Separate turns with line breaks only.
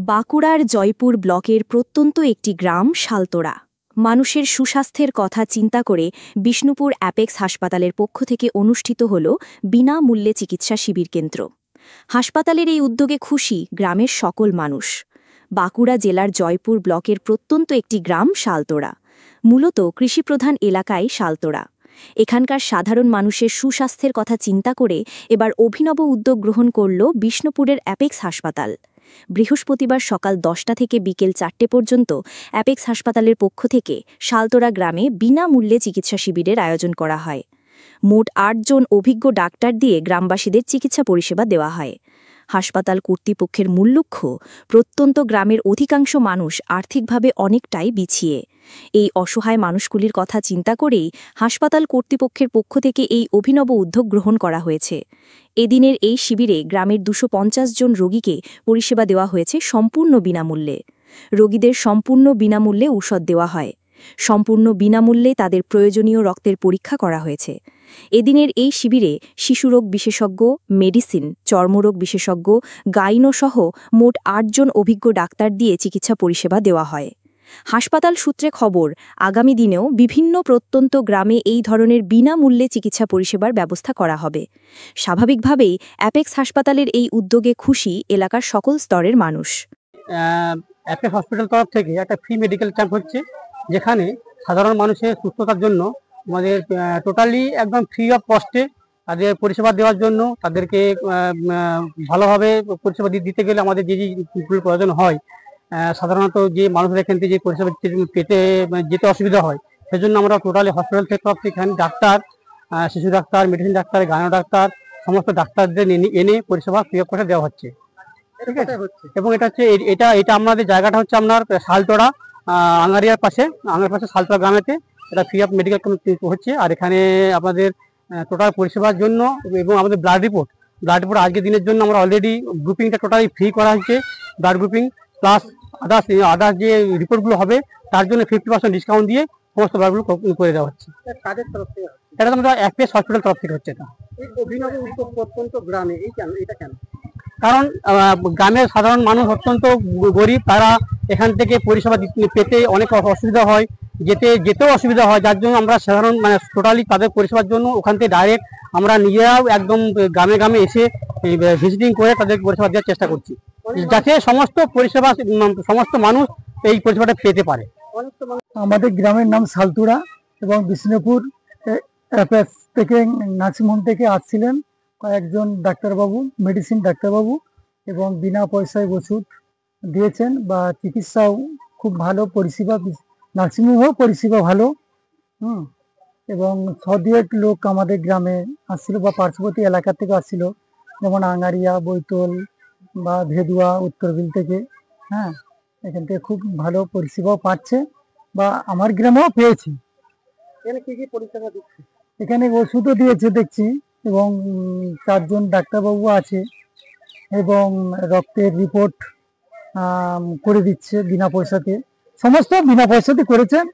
বাঁকুড়ার জয়পুর ব্লকের প্রত্যন্ত একটি গ্রাম শালতোড়া। মানুষের সুস্বাস্থ্যের কথা চিন্তা করে বিষ্ণুপুর অ্যাপেক্স হাসপাতালের পক্ষ থেকে অনুষ্ঠিত হল বিনামূল্যে চিকিৎসা শিবির কেন্দ্র। হাসপাতালের এই উদ্যোগে খুশি গ্রামের সকল মানুষ। বাঁকুড়া জেলার জয়পুর ব্লকের প্রত্যন্ত একটি গ্রাম শালতোড়া, মূলত কৃষিপ্রধান এলাকায় শালতোড়া। এখানকার সাধারণ মানুষের সুস্বাস্থ্যের কথা চিন্তা করে এবার অভিনব উদ্যোগ গ্রহণ করল বিষ্ণুপুরের অ্যাপেক্স হাসপাতাল। বৃহস্পতিবার সকাল 10টা থেকে বিকেল 4টে পর্যন্ত অ্যাপেক্স হাসপাতালের পক্ষ থেকে শালতোড়া গ্রামে বিনামূল্যে চিকিৎসা শিবিরের আয়োজন করা হয়। মোট 8 জন অভিজ্ঞ ডাক্তার দিয়ে গ্রামবাসীদের চিকিৎসা পরিষেবা দেওয়া হয়। হাসপাতাল কর্তৃপক্ষের মূল লক্ষ্য, প্রত্যন্ত গ্রামের অধিকাংশ মানুষ আর্থিকভাবে অনেকটাই পিছিয়ে। এই অসহায় মানুষগুলির কথা চিন্তা করেই হাসপাতাল কর্তৃপক্ষের পক্ষ থেকে এই অভিনব উদ্যোগ গ্রহণ করা হয়েছে। এদিনের এই শিবিরে গ্রামের 250 জন রোগীকে পরিষেবা দেওয়া হয়েছে সম্পূর্ণ বিনামূল্যে। রোগীদের সম্পূর্ণ বিনামূল্যে ঔষধ দেওয়া হয়। সম্পূর্ণ বিনামূল্যে তাদের প্রয়োজনীয় রক্তের পরীক্ষা করা হয়েছে। এদিনের এই শিবিরে শিশুরোগ বিশেষজ্ঞ, মেডিসিন, চর্মরোগ বিশেষজ্ঞ, গাইনোসহ মোট 8 জন অভিজ্ঞ ডাক্তার দিয়ে চিকিৎসা পরিষেবা দেওয়া হয়। হাসপাতাল সূত্রে খবর, আগামী দিনেও বিভিন্ন প্রত্যন্ত গ্রামে এই ধরনের বিনামূল্যে চিকিৎসা পরিষেবার ব্যবস্থা করা হবে। স্বাভাবিকভাবেই অ্যাপেক্স হাসপাতালের এই উদ্যোগে খুশি এলাকার সকল স্তরের মানুষ।
অ্যাপেক্স হসপিটাল তরফ থেকে একটা ফ্রি মেডিকেল ক্যাম্প হচ্ছে, যেখানে সাধারণ মানুষের সুস্থতার জন্য আমাদের টোটালি একদম ফ্রি অফ কস্টে তাদের পরিষেবা দেওয়ার জন্য, তাদেরকে ভালোভাবে পরিষেবা দিতে গেলে আমাদের যে প্রয়োজন হয়, সাধারণত যে মানুষের এখান থেকে যে পরিষেবা পেতে যেতে অসুবিধা হয়, সেজন্য আমরা টোটালি হসপিটাল তরফ থেকে এখানে ডাক্তার, শিশু doctor, medicine doctor, gynae doctor, সমস্ত ডাক্তারদের এনে পরিষেবা ফ্রি অফ কস্টে দেওয়া হচ্ছে। ঠিক আছে, এবং এটা হচ্ছে এটা আমাদের জায়গাটা হচ্ছে আপনার শালতোড়া, আঙ্গারিয়ার পাশে শালতোড়া গ্রামেতে এটা ফ্রি অফ মেডিকেল ক্যাম্প হচ্ছে। আর এখানে আপনাদের টোটাল পরিষেবার জন্য এবং আমাদের ব্লাড রিপোর্ট আজকের দিনের জন্য আমরা অলরেডি গ্রুপিংটা টোটালি ফ্রি করা হচ্ছে। ব্লাড গ্রুপিং প্লাস আদার্স যে রিপোর্টগুলো হবে তার জন্য 50% ডিসকাউন্ট দিয়ে সমস্ত ব্লাডগুলো করে দেওয়া হচ্ছে। এটা আমাদের অ্যাপেক্স হসপিটাল তরফ থেকে হচ্ছে। এটা অভিনব উদ্যোগ প্রত্যন্ত গ্রামে, এটা কেন? কারণ গ্রামের সাধারণ মানুষ অত্যন্ত গরিব, তারা এখান থেকে পরিষেবা পেতে অনেক অসুবিধা হয়, যেতেও অসুবিধা হয়, যার জন্য আমরা সাধারণ টোটালি তাদের পরিষেবার জন্য ওখান থেকে ডাইরেক্ট আমরা নিজেরাও একদম গ্রামে গ্রামে এসে ভিজিটিং করে তাদের পরিষেবা দেওয়ার চেষ্টা করছি, যাতে সমস্ত মানুষ এই পরিষেবাটা পেতে পারে।
আমাদের গ্রামের নাম শালতোড়া এবং বিষ্ণুপুর থেকে নার্সিংহোম থেকে আসছিলেন কয়েকজন ডাক্তারবাবু, মেডিসিন ডাক্তারবাবু, এবং বিনা পয়সায় ওষুধ দিয়েছেন বা চিকিৎসাও খুব ভালো পরিষেবা, নার্সিংহোমেও পরিষেবা ভালো। এবং 100 লোক আমাদের গ্রামে আসছিল বা পার্শ্ববর্তী এলাকা থেকে আসছিল, যেমন আঙ্গারিয়া, বৈতল বা ভেদুয়া, উত্তরবিল থেকে। এখান থেকে খুব ভালো পরিষেবাও পাচ্ছে বা আমার গ্রামেও পেয়েছি।
এখানে কি কি পরিষেবা দিচ্ছে?
এখানে ওষুধও দিয়েছে দেখছি, এবং 4 জন ডাক্তারবাবু আছে, এবং রক্তের রিপোর্ট করে দিচ্ছে বিনা পয়সাতে, সমস্ত বিনা পয়সাতে করেছেন।